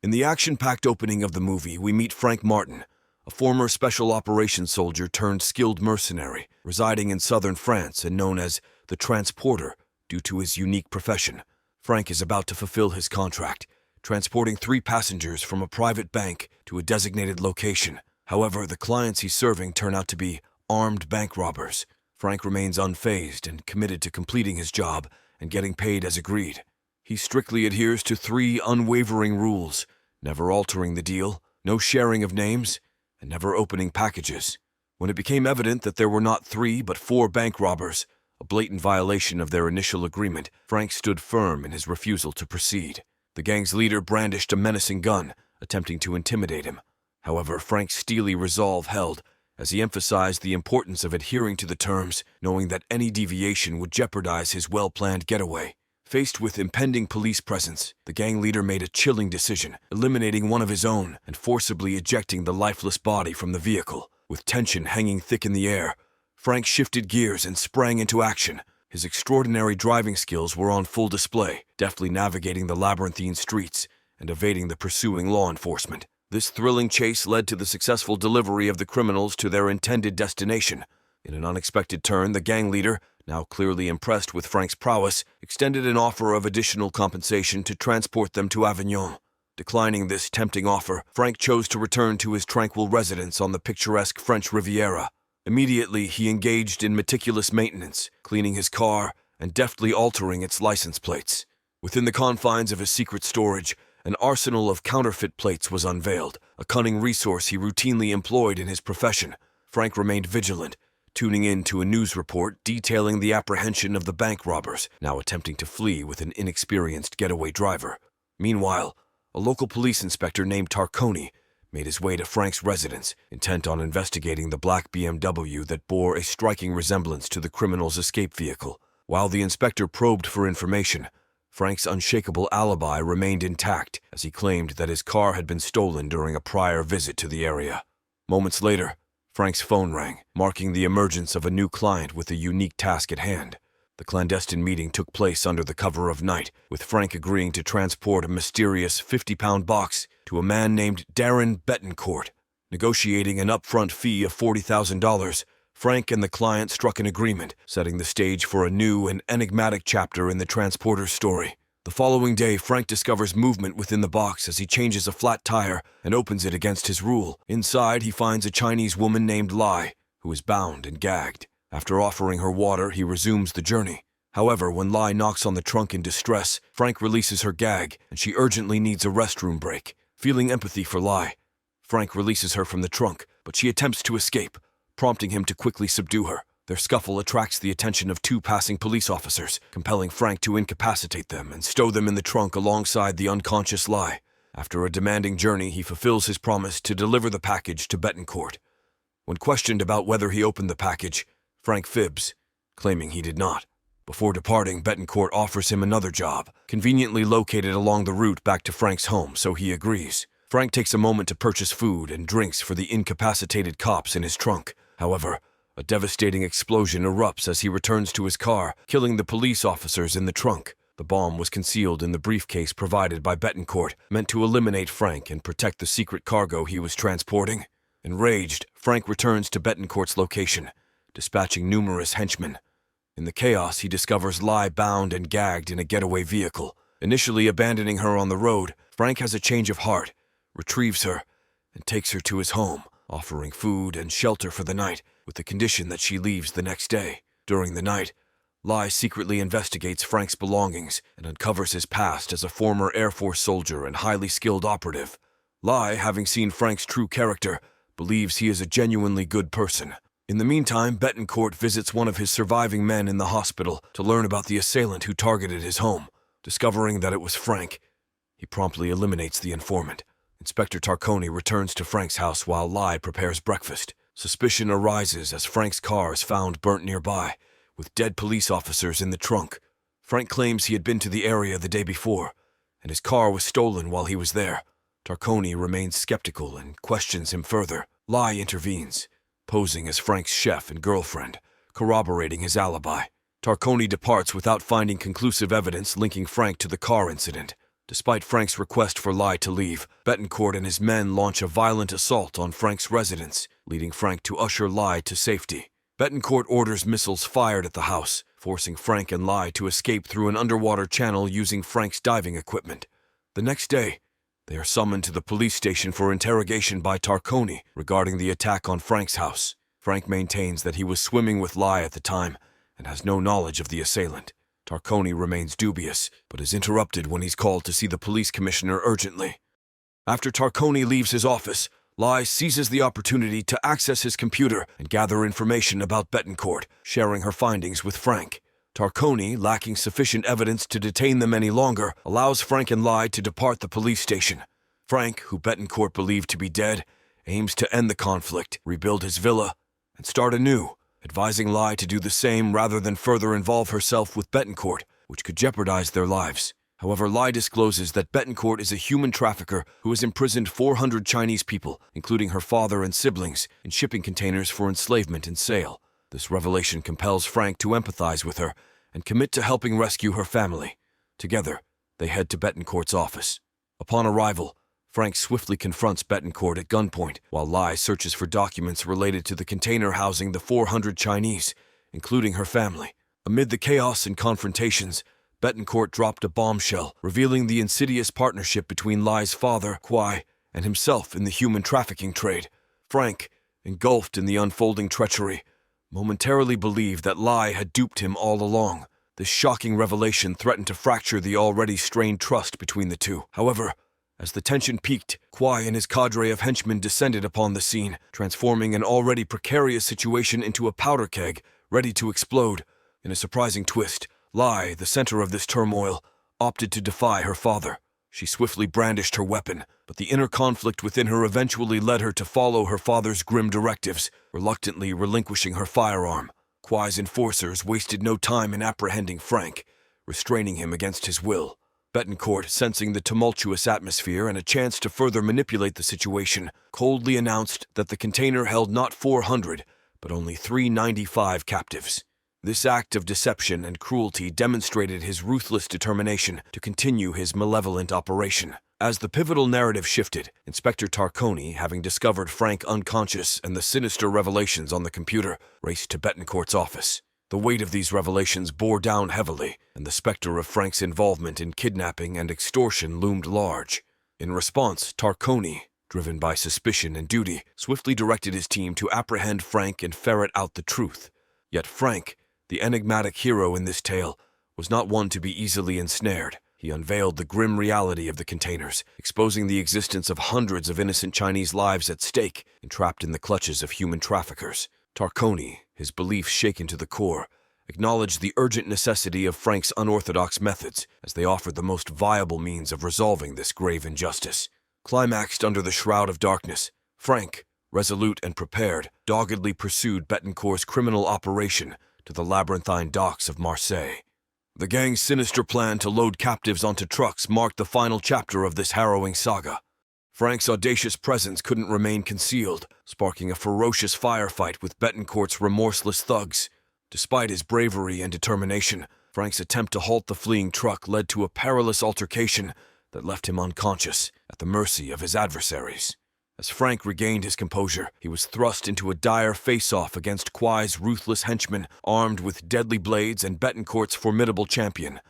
In the action-packed opening of the movie, we meet Frank Martin, a former special operations soldier turned skilled mercenary, residing in southern France and known as the Transporter due to his unique profession. Frank is about to fulfill his contract, transporting 3 passengers from a private bank to a designated location. However, the clients he's serving turn out to be armed bank robbers. Frank remains unfazed and committed to completing his job and getting paid as agreed. He strictly adheres to 3 unwavering rules: never altering the deal, no sharing of names, and never opening packages. When it became evident that there were not 3 but 4 bank robbers, a blatant violation of their initial agreement, Frank stood firm in his refusal to proceed. The gang's leader brandished a menacing gun, attempting to intimidate him. However, Frank's steely resolve held, as he emphasized the importance of adhering to the terms, knowing that any deviation would jeopardize his well-planned getaway. Faced with impending police presence, the gang leader made a chilling decision, eliminating one of his own and forcibly ejecting the lifeless body from the vehicle. With tension hanging thick in the air, Frank shifted gears and sprang into action. His extraordinary driving skills were on full display, deftly navigating the labyrinthine streets and evading the pursuing law enforcement. This thrilling chase led to the successful delivery of the criminals to their intended destination. In an unexpected turn, the gang leader, now clearly impressed with Frank's prowess, extended an offer of additional compensation to transport them to Avignon. Declining this tempting offer, Frank chose to return to his tranquil residence on the picturesque French Riviera. Immediately, he engaged in meticulous maintenance, cleaning his car and deftly altering its license plates. Within the confines of his secret storage, an arsenal of counterfeit plates was unveiled, a cunning resource he routinely employed in his profession. Frank remained vigilant, tuning in to a news report detailing the apprehension of the bank robbers, now attempting to flee with an inexperienced getaway driver. Meanwhile, a local police inspector named Tarconi made his way to Frank's residence, intent on investigating the black BMW that bore a striking resemblance to the criminal's escape vehicle. While the inspector probed for information, Frank's unshakable alibi remained intact as he claimed that his car had been stolen during a prior visit to the area. Moments later, Frank's phone rang, marking the emergence of a new client with a unique task at hand. The clandestine meeting took place under the cover of night, with Frank agreeing to transport a mysterious 50-pound box to a man named Darren Betancourt. Negotiating an upfront fee of $40,000, Frank and the client struck an agreement, setting the stage for a new and enigmatic chapter in the transporter's story. The following day, Frank discovers movement within the box as he changes a flat tire and opens it against his rule. Inside, he finds a Chinese woman named Lai, who is bound and gagged. After offering her water, he resumes the journey. However, when Lai knocks on the trunk in distress, Frank releases her gag, and she urgently needs a restroom break. Feeling empathy for Lai, Frank releases her from the trunk, but she attempts to escape, prompting him to quickly subdue her. Their scuffle attracts the attention of 2 passing police officers, compelling Frank to incapacitate them and stow them in the trunk alongside the unconscious Lai. After a demanding journey, he fulfills his promise to deliver the package to Betancourt. When questioned about whether he opened the package, Frank fibs, claiming he did not. Before departing, Betancourt offers him another job, conveniently located along the route back to Frank's home, so he agrees. Frank takes a moment to purchase food and drinks for the incapacitated cops in his trunk. However, a devastating explosion erupts as he returns to his car, killing the police officers in the trunk. The bomb was concealed in the briefcase provided by Betancourt, meant to eliminate Frank and protect the secret cargo he was transporting. Enraged, Frank returns to Betancourt's location, dispatching numerous henchmen. In the chaos, he discovers Lai bound and gagged in a getaway vehicle. Initially abandoning her on the road, Frank has a change of heart, retrieves her, and takes her to his home, offering food and shelter for the night, with the condition that she leaves the next day. During the night, Lai secretly investigates Frank's belongings and uncovers his past as a former Air Force soldier and highly skilled operative. Lai, having seen Frank's true character, believes he is a genuinely good person. In the meantime, Betancourt visits one of his surviving men in the hospital to learn about the assailant who targeted his home. Discovering that it was Frank, he promptly eliminates the informant. Inspector Tarconi returns to Frank's house while Lai prepares breakfast. Suspicion arises as Frank's car is found burnt nearby, with dead police officers in the trunk. Frank claims he had been to the area the day before, and his car was stolen while he was there. Tarconi remains skeptical and questions him further. Lai intervenes, posing as Frank's chef and girlfriend, corroborating his alibi. Tarconi departs without finding conclusive evidence linking Frank to the car incident. Despite Frank's request for Lai to leave, Betancourt and his men launch a violent assault on Frank's residence, leading Frank to usher Lai to safety. Betancourt orders missiles fired at the house, forcing Frank and Lai to escape through an underwater channel using Frank's diving equipment. The next day, they are summoned to the police station for interrogation by Tarconi regarding the attack on Frank's house. Frank maintains that he was swimming with Lai at the time and has no knowledge of the assailant. Tarconi remains dubious, but is interrupted when he's called to see the police commissioner urgently. After Tarconi leaves his office, Lai seizes the opportunity to access his computer and gather information about Betancourt, sharing her findings with Frank. Tarconi, lacking sufficient evidence to detain them any longer, allows Frank and Lai to depart the police station. Frank, who Betancourt believed to be dead, aims to end the conflict, rebuild his villa, and start anew, advising Lai to do the same rather than further involve herself with Betancourt, which could jeopardize their lives. However, Lai discloses that Betancourt is a human trafficker who has imprisoned 400 Chinese people, including her father and siblings, in shipping containers for enslavement and sale. This revelation compels Frank to empathize with her and commit to helping rescue her family. Together, they head to Betancourt's office. Upon arrival, Frank swiftly confronts Betancourt at gunpoint, while Lai searches for documents related to the container housing the 400 Chinese, including her family. Amid the chaos and confrontations, Betancourt dropped a bombshell, revealing the insidious partnership between Lai's father, Kwai, and himself in the human trafficking trade. Frank, engulfed in the unfolding treachery, momentarily believed that Lai had duped him all along. This shocking revelation threatened to fracture the already strained trust between the two. However, as the tension peaked, Kwai and his cadre of henchmen descended upon the scene, transforming an already precarious situation into a powder keg, ready to explode. In a surprising twist, Lai, the center of this turmoil, opted to defy her father. She swiftly brandished her weapon, but the inner conflict within her eventually led her to follow her father's grim directives, reluctantly relinquishing her firearm. Kwai's enforcers wasted no time in apprehending Frank, restraining him against his will. Betancourt, sensing the tumultuous atmosphere and a chance to further manipulate the situation, coldly announced that the container held not 400, but only 395 captives. This act of deception and cruelty demonstrated his ruthless determination to continue his malevolent operation. As the pivotal narrative shifted, Inspector Tarconi, having discovered Frank unconscious and the sinister revelations on the computer, raced to Betancourt's office. The weight of these revelations bore down heavily, and the specter of Frank's involvement in kidnapping and extortion loomed large. In response, Tarconi, driven by suspicion and duty, swiftly directed his team to apprehend Frank and ferret out the truth. Yet Frank, the enigmatic hero in this tale, was not one to be easily ensnared. He unveiled the grim reality of the containers, exposing the existence of hundreds of innocent Chinese lives at stake, entrapped in the clutches of human traffickers. Tarconi, his beliefs shaken to the core, acknowledged the urgent necessity of Frank's unorthodox methods, as they offered the most viable means of resolving this grave injustice. Climaxed under the shroud of darkness, Frank, resolute and prepared, doggedly pursued Betancourt's criminal operation to the labyrinthine docks of Marseille. The gang's sinister plan to load captives onto trucks marked the final chapter of this harrowing saga. Frank's audacious presence couldn't remain concealed, sparking a ferocious firefight with Betancourt's remorseless thugs. Despite his bravery and determination, Frank's attempt to halt the fleeing truck led to a perilous altercation that left him unconscious, at the mercy of his adversaries. As Frank regained his composure, he was thrust into a dire face-off against Kwai's ruthless henchmen, armed with deadly blades, and Betancourt's formidable champion,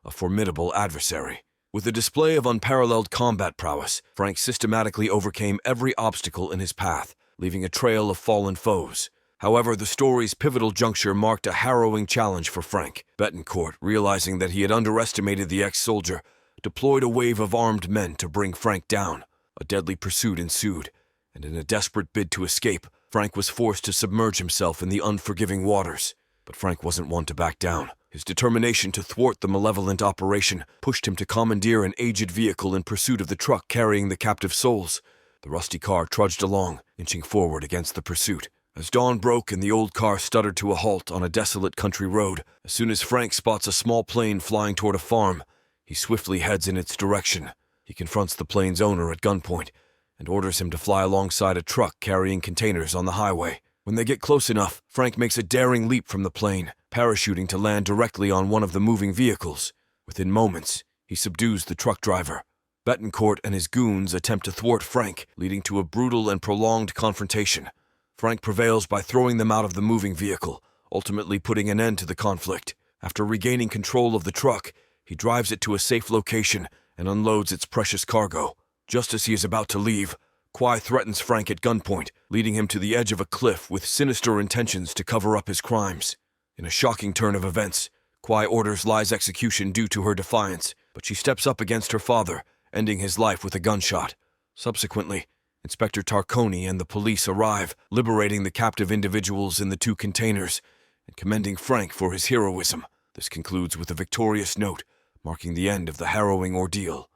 a formidable adversary. With a display of unparalleled combat prowess, Frank systematically overcame every obstacle in his path, leaving a trail of fallen foes. However, the story's pivotal juncture marked a harrowing challenge for Frank. Betancourt, realizing that he had underestimated the ex-soldier, deployed a wave of armed men to bring Frank down. A deadly pursuit ensued, and in a desperate bid to escape, Frank was forced to submerge himself in the unforgiving waters. But Frank wasn't one to back down. His determination to thwart the malevolent operation pushed him to commandeer an aged vehicle in pursuit of the truck carrying the captive souls. The rusty car trudged along, inching forward against the pursuit. As dawn broke and the old car stuttered to a halt on a desolate country road, as soon as Frank spots a small plane flying toward a farm, he swiftly heads in its direction. He confronts the plane's owner at gunpoint and orders him to fly alongside a truck carrying containers on the highway. When they get close enough, Frank makes a daring leap from the plane, parachuting to land directly on one of the moving vehicles. Within moments, He subdues the truck driver. Betancourt and his goons attempt to thwart Frank, leading to a brutal and prolonged confrontation. Frank prevails by throwing them out of the moving vehicle, ultimately putting an end to the conflict. After regaining control of the truck, he drives it to a safe location and unloads its precious cargo. Just as he is about to leave, Kwai threatens Frank at gunpoint, leading him to the edge of a cliff with sinister intentions to cover up his crimes. In a shocking turn of events, Kwai orders Lai's execution due to her defiance, but she steps up against her father, ending his life with a gunshot. Subsequently, Inspector Tarconi and the police arrive, liberating the captive individuals in the 2 containers and commending Frank for his heroism. This concludes with a victorious note, marking the end of the harrowing ordeal.